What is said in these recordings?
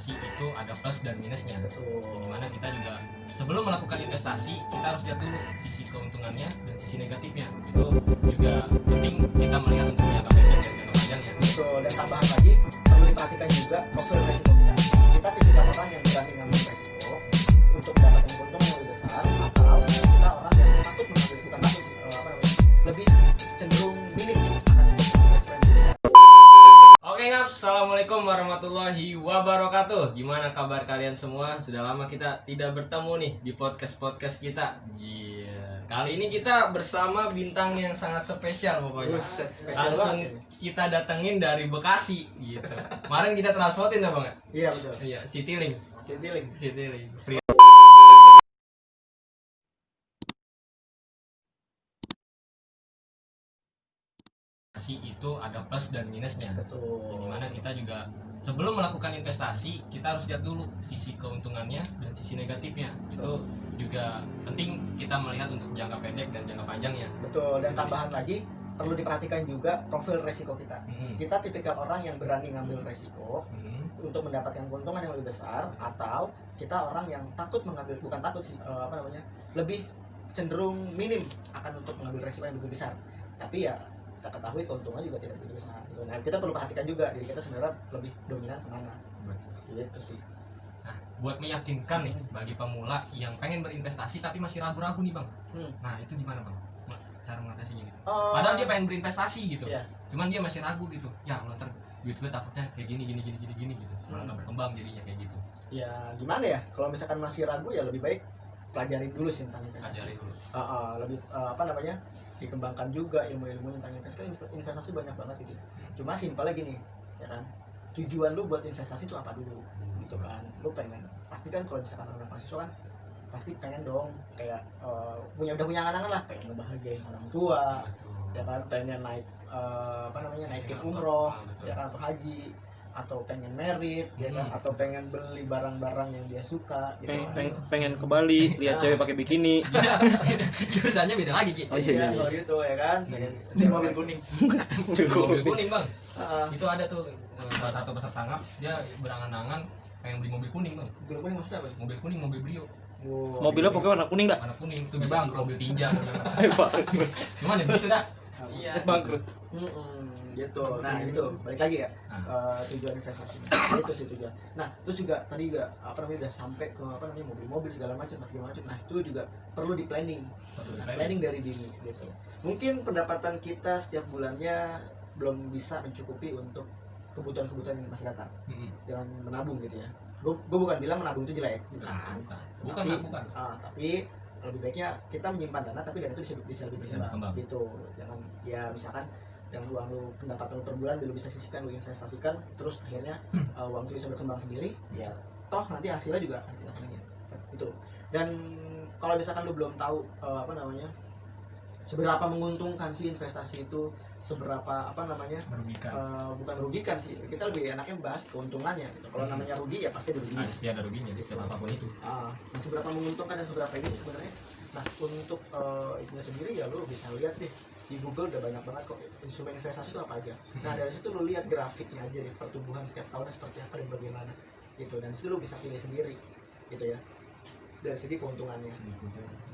investasi itu ada plus dan minusnya. Betul. Dimana kita juga sebelum melakukan investasi kita harus lihat dulu sisi keuntungannya dan sisi negatifnya. Itu juga penting kita melihat untuk jangka pendek dan jangka panjangnya. Betul. Dan tambahan lagi perlu diperhatikan juga profil resiko kita. Kita tipikal orang yang berani ngambil resiko untuk mendapatkan keuntungan yang lebih besar, atau kita orang yang takut mengambil bukan takut lebih cenderung minim akan mengambil resiko yang lebih besar. Oke Ngaps, Assalamualaikum warahmatullahi wabarakatuh. Gimana kabar kalian semua? Sudah lama kita tidak bertemu nih di podcast kita. Kali ini kita bersama bintang yang sangat spesial pokoknya. Buset, spesial Langsung banget. kita datengin dari Bekasi gitu. Kemarin kita transportin ya Bang? Iya betul. Iya, Citylink. Citylink. Itu ada plus dan minusnya. Betul. Dimana kita juga sebelum melakukan investasi kita harus lihat dulu sisi keuntungannya dan sisi negatifnya. Itu juga penting kita melihat untuk jangka pendek dan jangka panjangnya. Betul. Dan tambahan lagi perlu diperhatikan juga profil resiko kita. Mhm. Kita tipikal orang yang berani ngambil resiko Mhm. untuk mendapatkan keuntungan yang lebih besar, atau kita orang yang takut mengambil, bukan takut sih, lebih cenderung minim akan untuk mengambil resiko yang lebih besar. Tapi ya kita ketahui keuntungan juga tidak begitu besar gitu. Nah kita perlu perhatikan juga diri kita sebenarnya lebih dominan kemana gitu sih. Nah, buat meyakinkan nih bagi pemula yang pengen berinvestasi tapi masih ragu-ragu nih Bang. Nah, itu gimana Bang? Cara mengatasinya gitu. Padahal dia pengen berinvestasi gitu. Iya. Cuman dia masih ragu gitu. Ya, kalau ntar duit gue takutnya kayak gini gitu. Malah nggak berkembang jadinya kayak gitu. Ya gimana ya, kalau misalkan masih ragu ya lebih baik pelajarin dulu sih tentang investasi. Pelajari dulu. Lebih dikembangkan juga ilmu-ilmu tentang investasi. Kan investasi banyak banget gitu. Cuma simpelnya gini, ya kan, tujuan lu buat investasi itu apa dulu gitu kan. Lu pengen, pasti kan kalau misalkan orang mahasiswa kan pasti pengen dong kayak udah punya angan-angan lah, pengen ngebahagiain orang tua, ya kan, pengen naik naikin umroh, ya kan, atau haji, atau pengen merit, ya kan, atau pengen beli barang-barang yang dia suka gitu kan. pengen ke Bali lihat cewek pakai bikini. Jurusannya beda lagi Ki. Oh, iya. Kalau gitu ya kan. Ini mobil kuning. Mobil kuning Bang. Heeh. Itu ada tuh salah satu peserta ngap, dia berangan-angan pengen beli mobil kuning Bang. Mobil kuning maksudnya apa? Mobil kuning, mobil Brio. Mobilnya pokoknya warna kuning dah. Warna kuning itu bisa mobil tinja. Bangkrut. Cuman ya gitu dah. Iya. Bangkrut. Gitu. Nah itu balik lagi ya ke tujuan investasi. Itu sih tujuan. Nah terus juga tadi juga udah sampai ke mobil-mobil segala macam. Nah itu juga perlu di planning. Planning dari dini gitu. Mungkin pendapatan kita setiap bulannya belum bisa mencukupi untuk kebutuhan-kebutuhan yang masih datang. Jangan menabung gitu ya. Gue bukan bilang menabung itu jelek. Bukan. Tapi lebih baiknya kita menyimpan dana, tapi dana itu bisa lebih berkembang gitu. Jangan ya misalkan yang uang lu, pendapatan lu per bulan lu bisa sisihkan, lu investasikan, terus akhirnya uang itu bisa berkembang sendiri, ya toh nanti hasilnya juga akan kita senengin itu. Dan kalau misalkan lu belum tahu seberapa menguntungkan sih investasi itu, seberapa Merugikan. bukan merugikan sih, kita lebih enaknya bahas keuntungannya gitu. Kalau namanya rugi ya pasti ada ruginya. Pasti ada ruginya di setiap apapun itu. Nah, seberapa menguntungkan dan seberapa ini sih sebenarnya. Nah untuk itu sendiri ya lu bisa lihat deh di Google, udah banyak banget kok instrumen investasi itu apa aja. Nah dari situ lu lihat grafiknya aja deh, pertumbuhan setiap tahunnya seperti apa dan bagaimana gitu, dan disitu lu bisa pilih sendiri gitu ya, dari segi keuntungannya.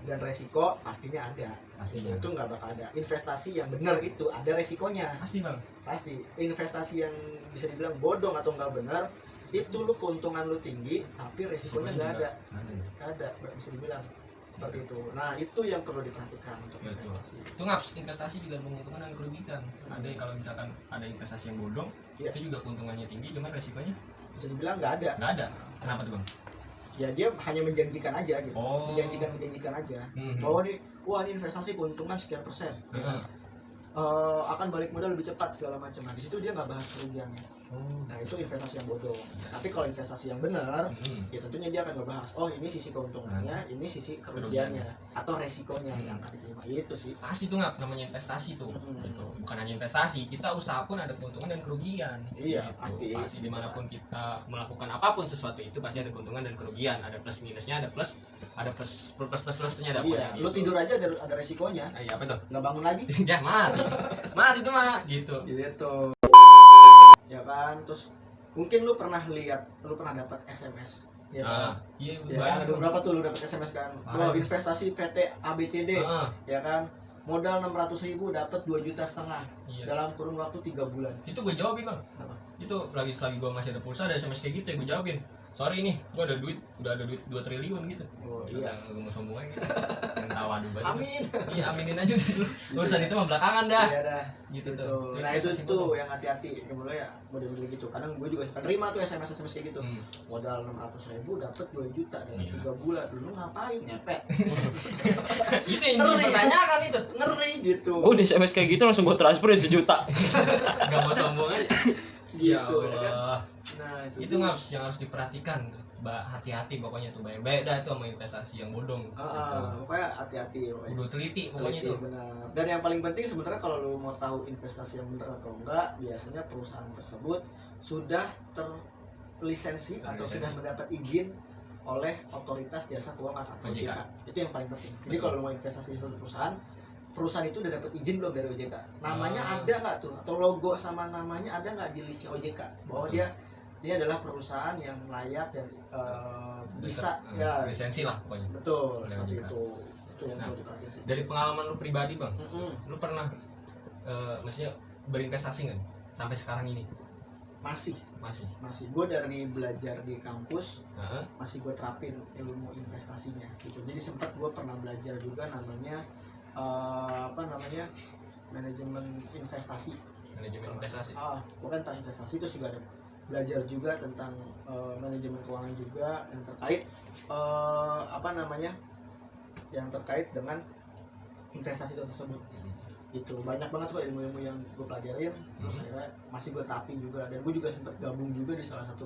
Dan resiko pastinya ada. Pastinya. Itu nggak bakal ada investasi yang benar, itu ada resikonya. Pasti Bang. Pasti investasi yang bisa dibilang bodong atau nggak benar, itu lu keuntungan lu tinggi tapi resikonya nggak ada, bisa dibilang seperti itu. Nah itu yang perlu diperhatikan untuk Betul. investasi. Itu Ngaps, investasi juga ada menguntungkan dan kerugikan. Ada kalau misalkan ada investasi yang bodong, Iya. itu juga keuntungannya tinggi, cuman resikonya Bisa dibilang nggak ada. nggak ada. Kenapa tuh Bang? Ya dia hanya menjanjikan aja gitu. Oh. Menjanjikan aja. Bahwa nih, wah ini investasi keuntungan sekian persen. Akan balik modal lebih cepat segala macam. Nah di situ dia nggak bahas kerugiannya. Nah itu investasi yang bodoh. Tapi kalau investasi yang benar, ya tentunya dia akan ngebahas, oh ini sisi keuntungannya, ini sisi kerugiannya, atau resikonya yang akan diterima. Itu sih. Pasti tuh Ngap, namanya investasi tuh. Gitu. Bukan hanya investasi, kita usaha pun ada keuntungan dan kerugian. Iya, Gitu. Pasti dimanapun kita melakukan apapun sesuatu itu pasti ada keuntungan dan kerugian. Ada plus minusnya, ada plusnya ada Iya. gitu. Lo tidur aja ada resikonya. Iya apa tuh? Nggak bangun lagi. Ya mati itu mah gitu. Gitu. Ya kan, terus Mungkin lu pernah dapat SMS. Ya kan? Iya, Ya kan? Ada beberapa tuh lu dapat SMS kan. Wah, investasi PT ABCD, ya kan? Modal 600.000 dapat 2,5 juta dalam kurun waktu 3 bulan. Itu gue jawabin bang. Apa? Itu selagi gue masih ada pulsa ada SMS kayak gitu ya gue jawabin. Sorry nih, gue udah ada duit 2 triliun gitu. Oh iya. Gue mau sombong aja gitu. Tawa dulu aja. Amin. Iya, aminin aja dulu. Urusan itu mah belakangan dah. Iya dah. Gitu Gitu. tuh. Nah itu tuh yang hati-hati. Ya mulai ya model-model gitu. Kadang gue juga suka terima tuh SMS kayak gitu. Modal 600.000 dapat 2 juta dalam 3 bulan. Lu ngapain nyepet? Itu yang dipertanyakan itu. Ngeri gitu. Gue di SMS kayak gitu langsung gue transferin 1 juta. Gak mau sombong aja. Gitu, Ya Allah. Nah Itu ngaps yang harus diperhatikan. Hati-hati pokoknya tuh baik-baik dah itu sama investasi yang bodong. Pokoknya hati-hati pokoknya. Udah teliti pokoknya Teliti, itu. benar. Dan yang paling penting sebenarnya kalau lu mau tahu investasi yang benar atau enggak, biasanya perusahaan tersebut sudah terlisensi atau sudah mendapat izin oleh otoritas jasa keuangan atau OJK. OJK. Itu yang paling penting. Jadi kalau lu mau investasi di suatu perusahaan itu udah dapat izin belum dari OJK? Namanya ada nggak tuh? Atau logo sama namanya ada nggak di listnya OJK? Bahwa dia adalah perusahaan yang layak dan bisa ya lisensi lah pokoknya. betul Oleh seperti OJK. itu yang perlu diperhatiin sih. Dari pengalaman lu pribadi bang, lu pernah maksudnya berinvestasi nggak sampai sekarang ini? masih Masih. gue dari belajar di kampus Heeh. masih gue terapin ilmu investasinya gitu. Jadi sempat gue pernah belajar juga namanya manajemen investasi. Manajemen investasi. Bukan tentang investasi, itu juga ada belajar juga tentang manajemen keuangan juga yang terkait yang terkait dengan investasi itu tersebut. Itu banyak banget tuh ilmu-ilmu yang gue pelajarin, terus akhirnya masih gue terapin juga, dan gue juga sempat gabung juga di salah satu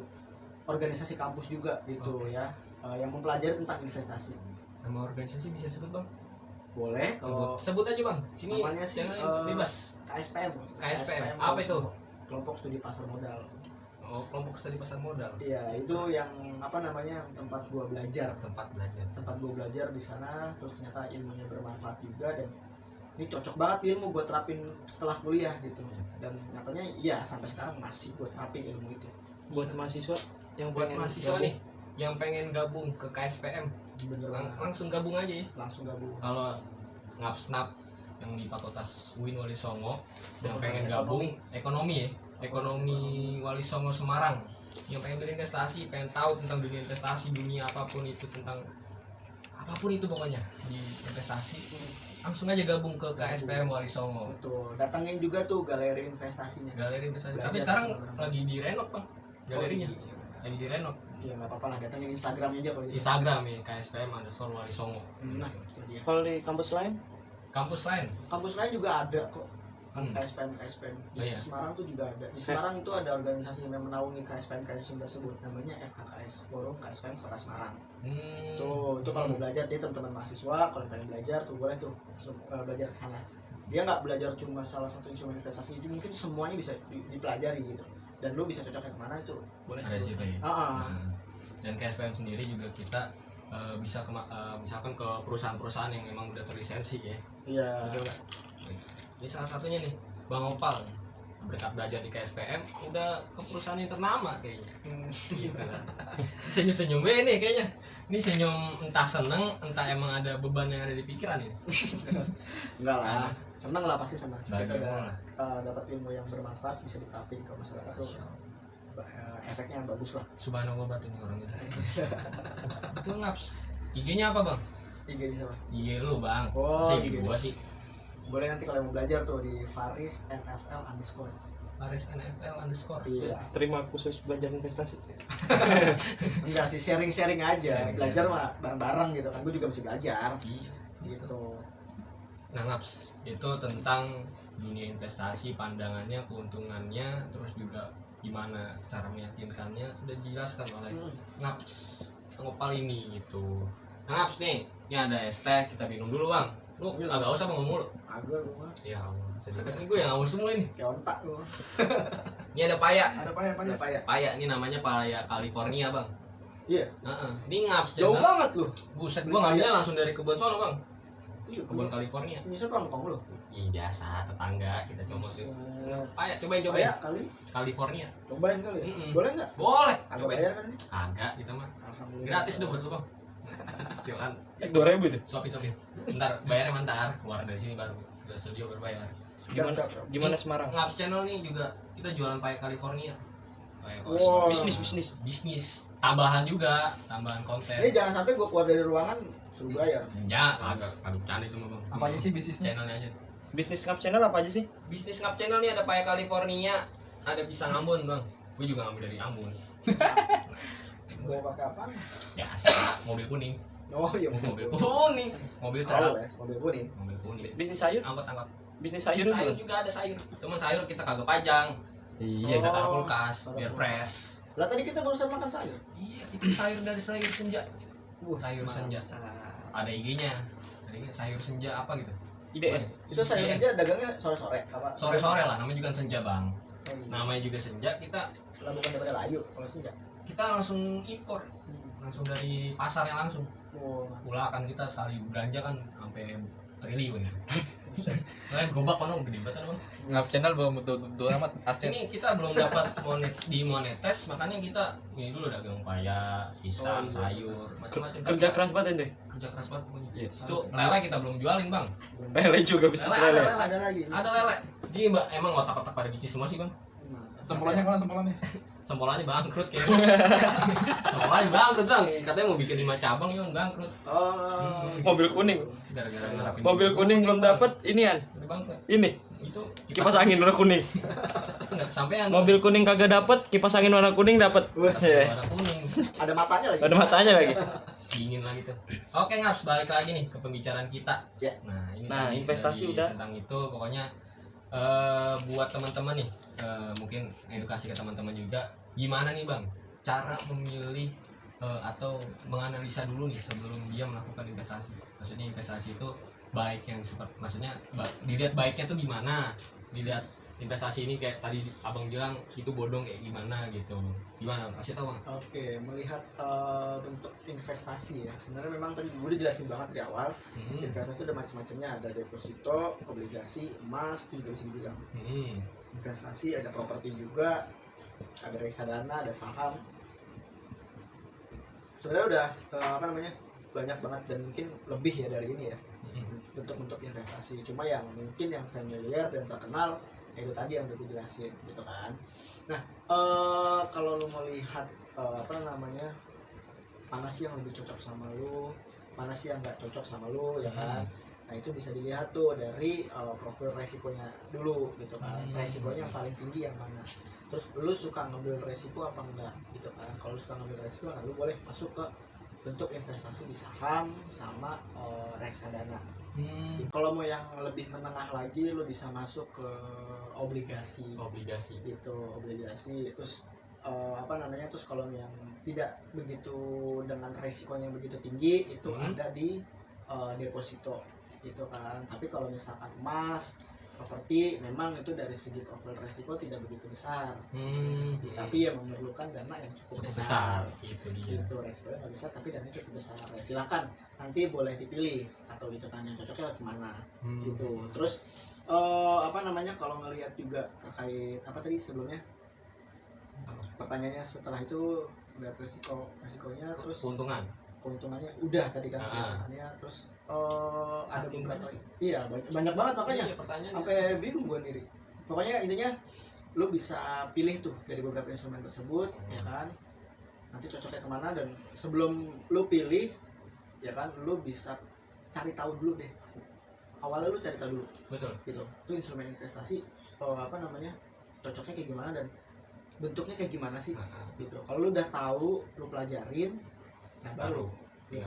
organisasi kampus juga gitu ya, yang mempelajari tentang investasi. Nama organisasi bisa sebut bang? Boleh kalau Sebut aja bang. Sini namanya sih bebas. KSPM. Apa itu? Kelompok Studi Pasar Modal. Oh, kelompok studi pasar modal. Iya, itu yang tempat gua belajar. Tempat gua belajar di sana, terus ternyata ilmunya bermanfaat juga, dan ini cocok banget ilmu gua terapin setelah kuliah gitu. Dan nyatanya iya sampai sekarang masih gua terapin ilmu itu. Buat mahasiswa yang Buat pengen mahasiswa gabung. nih yang pengen gabung ke KSPM, Bener banget. langsung gabung aja ya. Langsung gabung. Kalau ngapsnap yang di Fakultas UIN Wali Songo yang pengen gabung ekonomi Wali Songo Semarang, yang pengen berinvestasi, pengen tahu tentang dunia investasi, dunia apapun itu, tentang apapun itu pokoknya di investasi, langsung aja gabung ke KSPM Wali Songo. Betul. Datangin juga tuh galeri investasinya. Galeri investasi. Belajar Tapi sekarang sama lagi direnov bang, galerinya Oh, iya. lagi direnov. Iya nggak apa-apa lah, datangin Instagramnya aja kalau gitu. Instagram ya KSPM_Wali Songo. Nah, itu dia. Kalau di kampus lain Kampus lain. Kampus lain juga ada kok. KSPM Oh, di iya. Semarang tuh juga ada. Di Semarang itu ada organisasi yang menaungi KSPM tersebut, namanya FKKS, Forum KSPM Kota Semarang. Tuh kalau mau belajar, dia teman-teman mahasiswa kalau pengen belajar tuh boleh tuh belajar ke sana. Dia nggak belajar cuma salah satu instrumen investasi, itu mungkin semuanya bisa dipelajari gitu. Dan lu bisa cocoknya kemana itu boleh. Ada di situ ya. Dan KSPM sendiri juga kita bisa misalkan ke perusahaan-perusahaan yang memang udah terlisensi ya. Iya. Betul nggak? Ini salah satunya nih, Bang Opal. Berkat belajar di KSPM udah ke perusahaan yang ternama kayaknya. Gitu kan. Senyum-senyum nih kayaknya. Ini senyum entah seneng, entah emang ada beban yang ada di pikiran ini. Enggak lah, seneng lah, pasti seneng. Kita Bagaimana? udah dapat ilmu yang bermanfaat, bisa diterapin ke masyarakat tuh. Efeknya yang bagus lah. Subhanallah banget ini orang ini. Itu ngaps. IG-nya apa bang? IG di sana. IG lu bang. Oh, Masa IG. IG gua sih. Boleh nanti kalau mau belajar tuh di Faris NFL_. Faris NFL_. Iya. terima khusus belajar investasi. Enggak sih, sharing-sharing aja. Sharing-sharing. Belajar mah bareng-bareng gitu kan. Gue juga mesti belajar. Iya. Gitu. Nah ngaps itu tentang dunia investasi, pandangannya, keuntungannya, terus juga gimana cara meyakinkannya sudah dijelaskan oleh Ngaps Ngopal ini gitu. Nah Ngaps nih, ini ada es teh, kita minum dulu bang. Lu agak usah ngomong mulu. Agak lu mah. Ya Allah, sedikit nih gue yang ngomong semua ini. Kayak ontak lu. Ini ada paya. Ada paya. Paya ini namanya paya California bang. Iya. Ini Ngaps Jauh channel. banget lu. Buset, gua ngambilnya langsung dari kebun sono bang. Iya, kebun California. Bisa kampung lo. Ih, biasa tetangga kita coba tuh. Ayo cobain Ya kali, California. cobain kali. Ya. Mm-mm. Boleh nggak? Boleh. Agak Cobain. bayar kan ini? Agak kita mah. Alhamdulillah. Gratis dong buat lu, Bang. Yuk kan. 2.000 itu. Suapin. Ntar bayarnya mantar, keluar dari sini baru. Udah studio berbayar. Gimana Semarang? Ngaps channel nih juga kita jualan pakai California. Pakai Wow. Bisnis. Tambahan juga, tambahan konten. Ini jangan sampai gua keluar dari ruangan suruh bayar. Ya, agak bercanda itu mah, Bang. Apa aja sih bisnisnya? Channelnya aja. Bisnis Ngap channel apa aja sih? Bisnis Ngap channel nih ada pakai California, ada pisang Ambon, Bang. Gue juga ngambil dari Ambon. Mau pakai apa? Biasa, mobil kuning. Oh iya Mobil kuning. Mobil truk. mobil kuning. Mobil kuning. Bisnis sayur? Angkot. Bisnis sayur Sayur belum? juga ada sayur. Cuman sayur kita kagak pajang. Iya. Kita taruh Oh, kulkas taruh biar kulkas. fresh. Lah tadi kita barusan makan sayur. Iya, itu sayur dari sayur senja. Sayur senja. Ada IG-nya. Ada IG sayur senja apa gitu. IDN. Itu sayur IDN. aja dagangnya sore-sore apa? Sore-sore lah, namanya juga senja, Bang. Oh, iya. Namanya juga senja, kita Lah bukan daripada layu kalau senja. langsung impor. Langsung dari pasarnya langsung. Oh, Pula kan kita sekali belanja kan sampai triliun. Gobak kan gede banget Bang. Ngap channel belum betul amat aset. Ini kita belum dapat dimonetes, makanya kita ini dulu dagang paya, pisang, Oh, iya. sayur, macam-macam. Kerja keras banget ente. Kerja keras banget pokoknya. Yes. Itu lele kita belum jualin, Bang. Lele juga bisnis lele. ada lagi. Ada lele. Jadi Mbak, emang otak-otak pada bisnis semua sih, Bang. Sempolannya mana sempolannya? Sempolanya bangkrut kayaknya. Sempolanya bangkrut, Bang. Katanya mau bikin 5 cabang, ya bangkrut. Oh. Mobil kuning. Gara-gara ngerapin Mobil kuning belum dapat inian. udah bangkrut. Ini Itu kipas angin warna kuning. itu enggak kesampaian. Mobil kuning kagak dapat, kipas angin warna kuning dapat. warna kuning. Ada matanya lagi. Ada matanya lagi. Dingin lagi tuh. Oke, Ngaps, balik lagi nih ke pembicaraan kita. Ya. Ini Nah, tadi investasi dari udah. tentang itu pokoknya buat teman-teman nih mungkin edukasi ke teman-teman juga gimana nih Bang cara memilih atau menganalisa dulu nih sebelum dia melakukan investasi. Maksudnya investasi itu baik yang seperti maksudnya dilihat baiknya tuh gimana, dilihat investasi ini kayak tadi abang bilang itu bodong kayak gimana gitu, gimana kasih tahu Bang. Oke, melihat bentuk investasi ya. Sebenarnya memang tadi gue udah jelasin banget di awal. Investasi itu ada macam-macamnya, ada deposito, obligasi, emas, itu juga bisa dibilang. Investasi ada properti juga, ada reksadana, ada saham. Sebenarnya udah banyak banget dan mungkin lebih ya dari ini ya bentuk-bentuk investasi. Cuma yang mungkin yang familiar dan terkenal itu tadi yang udah gue jelasin gitu kan. Nah kalau lu mau lihat mana sih yang lebih cocok sama lu, mana sih yang nggak cocok sama lu ya kan. Nah itu bisa dilihat tuh dari profil resikonya dulu gitu kan. Resikonya yang paling tinggi yang mana, terus lu suka ngambil resiko apa enggak gitu kan. Kalau lu suka ngambil resiko, nah lu boleh masuk ke bentuk investasi di saham sama reksadana. Kalau mau yang lebih menengah lagi, lu bisa masuk ke obligasi gitu, obligasi. Terus terus kalau yang tidak begitu dengan resikonya begitu tinggi itu ada di deposito gitu kan. Tapi kalau misalkan emas, properti, memang itu dari segi profil resiko tidak begitu besar, tapi ya memerlukan dana yang cukup besar. Itu dia. Itu resikonya nggak besar tapi dananya cukup besar. Ya, silakan nanti boleh dipilih atau gitu kan yang cocoknya kemana gitu. Terus kalau ngelihat juga terkait apa tadi sebelumnya pertanyaannya, setelah itu udah resikonya, terus keuntungannya udah tadi kan keuntungannya, terus ada beberapa lagi. Iya banyak banget makanya sampai bingung gue sendiri. Pokoknya intinya lu bisa pilih tuh dari beberapa instrumen tersebut ya kan, nanti cocoknya kemana. Dan sebelum lu pilih ya kan, lu bisa cari tahu dulu deh, awalnya lu cari tahu dulu Betul. gitu itu instrumen investasi cocoknya kayak gimana dan bentuknya kayak gimana sih gitu. Kalau lu udah tahu, lu pelajarin, nah baru lu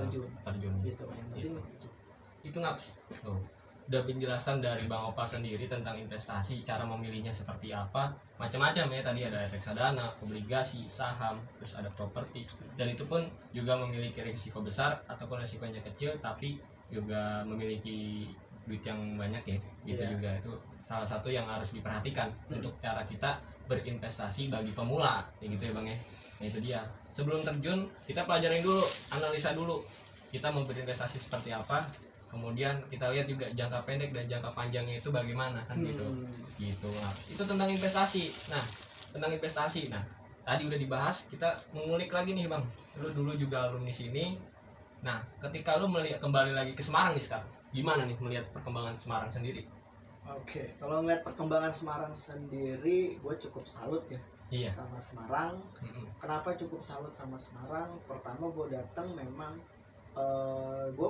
terjun gitu. Yang penting Itu Ngaps. Udah penjelasan dari Bang Opa sendiri tentang investasi, cara memilihnya seperti apa, macam-macam ya. Tadi ada reksadana, obligasi, saham, terus ada properti, dan itu pun juga memiliki risiko besar ataupun risikonya kecil tapi juga memiliki duit yang banyak ya gitu. Juga itu salah satu yang harus diperhatikan untuk cara kita berinvestasi bagi pemula kayak gitu ya Bang ya. Nah itu dia, sebelum terjun kita pelajarin dulu, analisa dulu kita mau berinvestasi seperti apa, kemudian kita lihat juga jangka pendek dan jangka panjangnya itu bagaimana kan gitu Ngap. Itu tentang investasi. Nah tentang investasi, nah tadi udah dibahas, kita mengulik lagi nih bang, lu dulu juga alumni sini. Nah ketika lu melihat kembali lagi ke Semarang nih sekarang, gimana nih melihat perkembangan Semarang sendiri? Oke, kalau ngeliat perkembangan Semarang sendiri, gue cukup salut ya Iya. sama Semarang. Mm-mm. Kenapa cukup salut sama Semarang? Pertama gue datang memang gue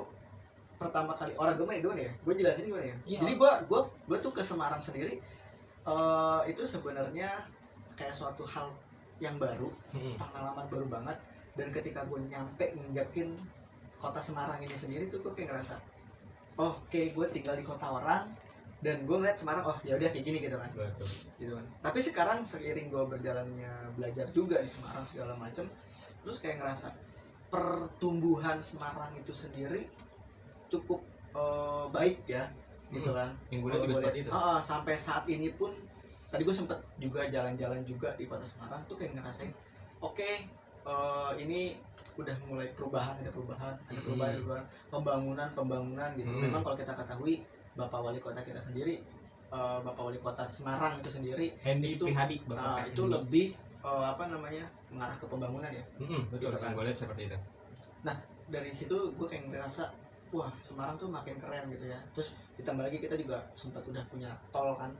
pertama kali orang gimana ya? Gue jelasin gimana ya? Iya. Jadi gue tuh ke Semarang sendiri itu sebenarnya kayak suatu hal yang baru, Mm-mm. pengalaman baru banget. Dan ketika gue nyampe nginjakin kota Semarang ini sendiri tuh gue kayak ngerasa, oh oke, gue tinggal di kota orang dan gue ngeliat Semarang, oh ya udah kayak gini gitu kan. Betul. Gitu kan. Tapi sekarang seiring gue berjalannya belajar juga di Semarang segala macem, terus kayak ngerasa pertumbuhan Semarang itu sendiri cukup baik ya, gitu kan. Yang gue lihat Kalau juga gua seperti lihat, itu. sampai saat ini pun, tadi gue sempet juga jalan-jalan juga di kota Semarang tuh kayak ngerasain, oke, ini udah mulai perubahan, ada perubahan, pembangunan gitu. Memang kalau kita ketahui Bapak Wali Kota kita sendiri, Bapak Wali Kota Semarang itu sendiri, Hendy itu Prihadi itu lebih mengarah ke pembangunan ya. betul Gitu kan kan. gue lihat seperti itu. Dari situ gue kayak ngerasa, wah Semarang tuh makin keren gitu ya. Terus ditambah lagi kita juga sempat udah punya tol kan,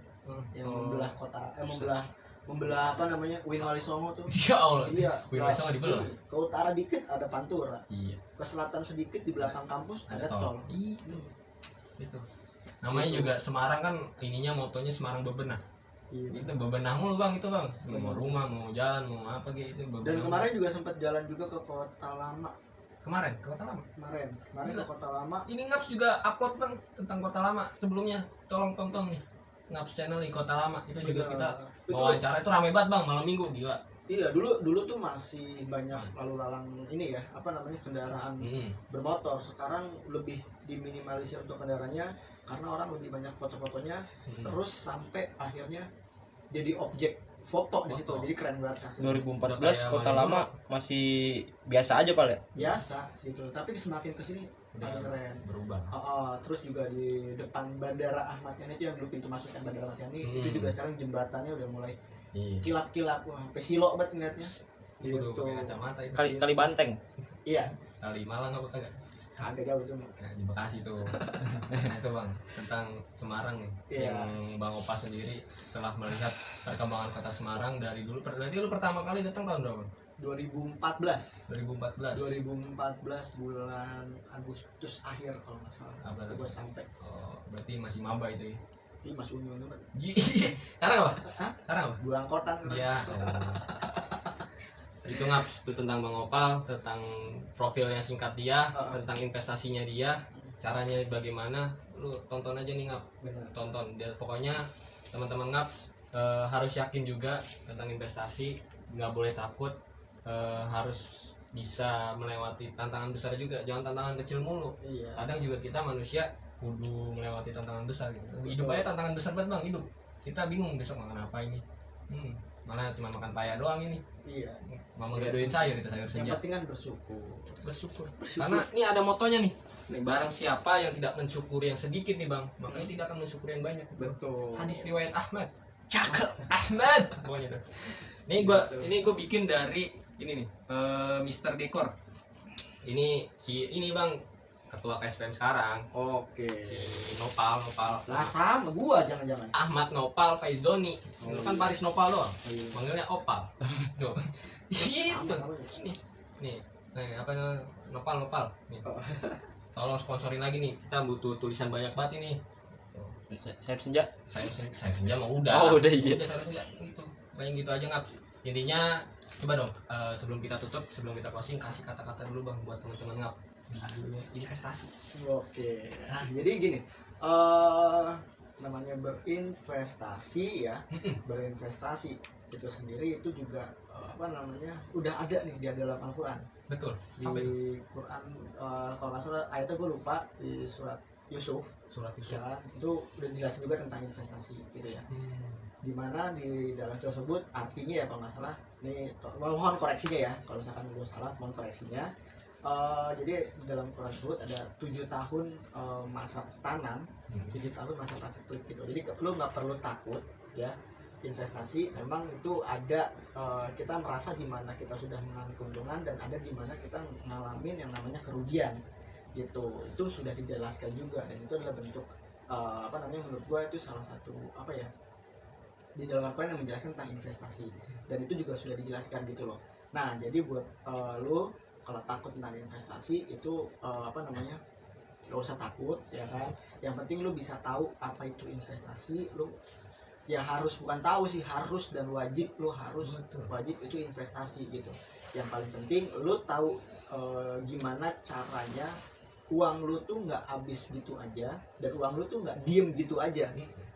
yang membelah kota, membelah Win Wali Songo tuh. Ya Allah. Iya, Win Wali Songo dibelah. ke utara dikit ada Pantura, Iya. ke selatan sedikit di belakang kampus ada tol. Iya. Itu. Namanya juga Semarang kan, ininya motonya Semarang bebenah. Iya. Itu bebenah mulu bang, itu bang. Mau rumah, mau jalan, mau apa gitu. Dan bebenah. kemarin juga sempat jalan juga ke kota lama. Kemarin ke Kota Lama. Kemarin Gila. ke kota lama. Ini Ngaps juga upload bang tentang Kota Lama sebelumnya. Tolong tonton nih. Ngaps channel di Kota Lama. Itu juga kita Itu- wawancara, itu rame banget bang, malam minggu gila. Iya, dulu tuh masih banyak lalu lalang ini ya, kendaraan bermotor. Sekarang lebih diminimalisir untuk kendaraannya karena orang lebih banyak foto-fotonya, terus sampai akhirnya jadi objek foto di situ. Foto. Jadi keren banget kasih. 2014 kota lama masih biasa aja Pak ya. Biasa gitu, tapi semakin kesini Udah makin keren. berubah. Terus juga di depan Bandara Ahmad Yani itu yang dulu pintu masuknya Bandara Ahmad Yani, Hmm. itu juga sekarang jembatannya udah mulai Iya. kilap-kilap, wah sampai silo banget ngeliatnya. Udah Gitu. pakai kacamata itu. Kali Banteng. Iya, Kali Malang apa kagak? agak jauh tuh. Nah, di Bekasi tuh. Nah itu bang, tentang Semarang nih. Iya. Yang Bang Opa sendiri telah melihat perkembangan kota Semarang dari dulu. Berarti lu pertama kali datang tahun berapa? 2014 2014. bulan Agustus akhir kalau nggak salah. Apa Itu tuh? gue sampai. Oh, berarti masih maba itu ya. Ih, Mas Unyu banget. Sekarang apa? Hah? Sekarang apa? Buang kotan. Iya. Itu Ngaps itu tentang Bang Opal, tentang profilnya singkat dia, tentang investasinya dia, caranya bagaimana. Lu tonton aja nih Ngap. Benar. Tonton dia, pokoknya teman-teman Ngaps harus yakin juga tentang investasi, nggak boleh takut, harus bisa melewati tantangan besar juga, jangan tantangan kecil mulu. Iya. Kadang juga kita manusia kudu melewati tantangan besar gitu. Hidup aja tantangan besar banget bang, hidup. Kita bingung besok makan apa ini. Malah cuma makan paya doang ini. Iya. Mama gadoin sayur itu sayur Yang senja. penting kan bersyukur. Bersyukur. Karena ini ada motonya nih. Nih barang siapa yang tidak mensyukuri yang sedikit nih bang, makanya tidak akan mensyukuri yang banyak. Betul. Hadis riwayat Ahmad. Cakep. Ahmad. Pokoknya tuh. Ini gua bikin dari ini nih, Mister Dekor. Ini bang, ketua KSPM sekarang. Oke. Si Nopal. Lah sama gua jangan-jangan. Ahmad Nopal Faizoni. Itu kan Paris Nopal doang. Iya. Manggilnya Opal. Tuh. Gitu. Apa? Ini. Nih, apa namanya? Nopal. Nih. Tolong sponsorin lagi nih. Kita butuh tulisan banyak banget ini. Sayur senja. Saya senja mah udah. Oh, udah, iya. Saya senja gitu. Paling gitu aja Ngap. Intinya coba dong sebelum kita tutup, sebelum kita closing, kasih kata-kata dulu Bang buat teman-teman Ngap di dunia investasi. Oke. Nah, jadi gini, namanya berinvestasi ya, berinvestasi itu sendiri itu juga udah ada nih di dalam Al-Quran. Betul. Di Apa itu? Quran kalau nggak salah ayatnya gue lupa, di surat Yusuf Surat Yusuf. ya, itu udah dijelasin juga tentang investasi gitu ya. Dimana di dalam tersebut artinya ya kalau nggak salah, nih mohon koreksinya ya kalau misalkan gue salah, mohon koreksinya. Jadi dalam Quran tersebut ada 7 tahun masa tanam, 7 tahun masa paceklik gitu. Jadi lu nggak perlu takut ya investasi. Memang itu ada kita merasa di mana kita sudah mengalami keuntungan dan ada di mana kita ngalamin yang namanya kerugian gitu. Itu sudah dijelaskan juga dan itu adalah bentuk menurut gua itu salah satu di dalam Al-Quran yang menjelaskan tentang investasi dan itu juga sudah dijelaskan gitu loh. Nah jadi buat lu kalau takut tentang investasi itu gak usah takut ya kan. Yang penting lu bisa tahu apa itu investasi. Lu ya bukan tahu sih, harus dan wajib. Lu harus wajib itu investasi gitu. Yang paling penting lu tahu gimana caranya uang lu tuh nggak habis gitu aja dan uang lu tuh nggak diem gitu aja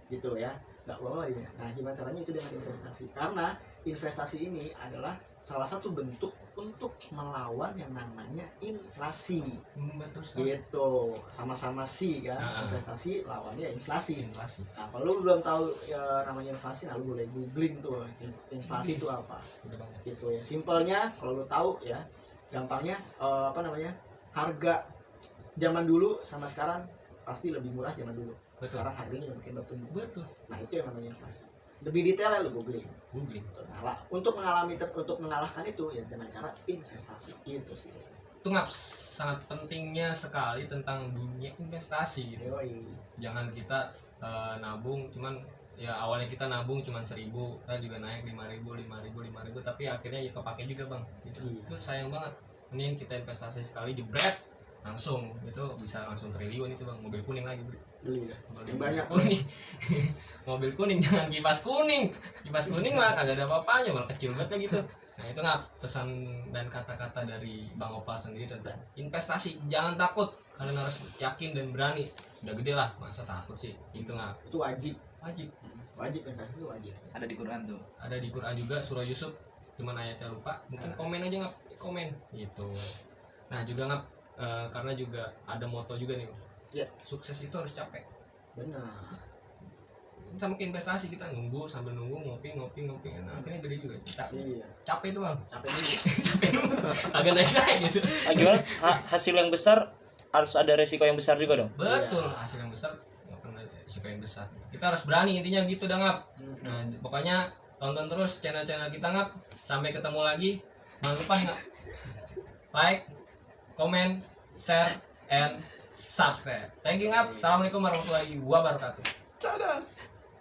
gitu ya, nggak uang lagi. Nah gimana caranya itu dengan investasi, karena investasi ini adalah salah satu bentuk untuk melawan yang namanya inflasi. Betul sekali. Gitu, sama-sama sih kan. Investasi lawannya inflasi. Nah kalau lu belum tahu namanya inflasi, nah lu boleh googling tuh inflasi itu apa gitu ya. Simpelnya kalau lu tahu ya, gampangnya harga zaman dulu sama sekarang pasti lebih murah zaman dulu. Betul. Sekarang harganya udah makin bertumbuh. Betul. Nah itu yang namanya inflasi. Lebih detailnya lu googling. Nah, untuk mengalahkan itu ya dengan cara investasi itu sih. Itu sangat pentingnya sekali tentang dunia investasi gitu. Yoi. Jangan kita nabung cuman ya awalnya kita nabung cuman 1.000, kita juga naik 5.000 tapi akhirnya ya kepake juga bang gitu. Itu sayang banget. Mending kita investasi sekali jebret langsung itu bisa langsung triliun itu bang. Mobil kuning lagi Beli ya. Yang banyak kuning. Mobil kuning, jangan kipas kuning mah kagak ada apa-apanya, malah kecil banget gitu. Nah itu nggak pesan dan kata-kata dari Bang Opal sendiri tentang investasi. Jangan takut, kalian harus yakin dan berani. Udah gede lah, masa takut sih? Itu nggak, itu wajib investasi itu wajib. Ada di Quran tuh. ada di Quran juga, surah Yusuf. Cuman ayatnya lupa, mungkin komen aja nggak, komen gitu. Nah juga nggak, karena juga ada moto juga nih. Ya. Sukses itu harus capek. Benar. Sama ke investasi, kita sambil nunggu ngopi nah, akhirnya gede juga. Iya. Capek itu bang. Capek dulu. Capek dulu. Agak naik gitu. Gimana? Hasil yang besar harus ada resiko yang besar juga dong. Betul, hasil yang besar nggak pernah risiko yang besar. Kita harus berani, intinya gitu dah ngap. Nah pokoknya tonton terus channel-channel kita ngap. Sampai ketemu lagi. Jangan lupa ngap, like, comment, share, and subscribe. Thank you ngap. Assalamualaikum warahmatullahi wabarakatuh. Cadas.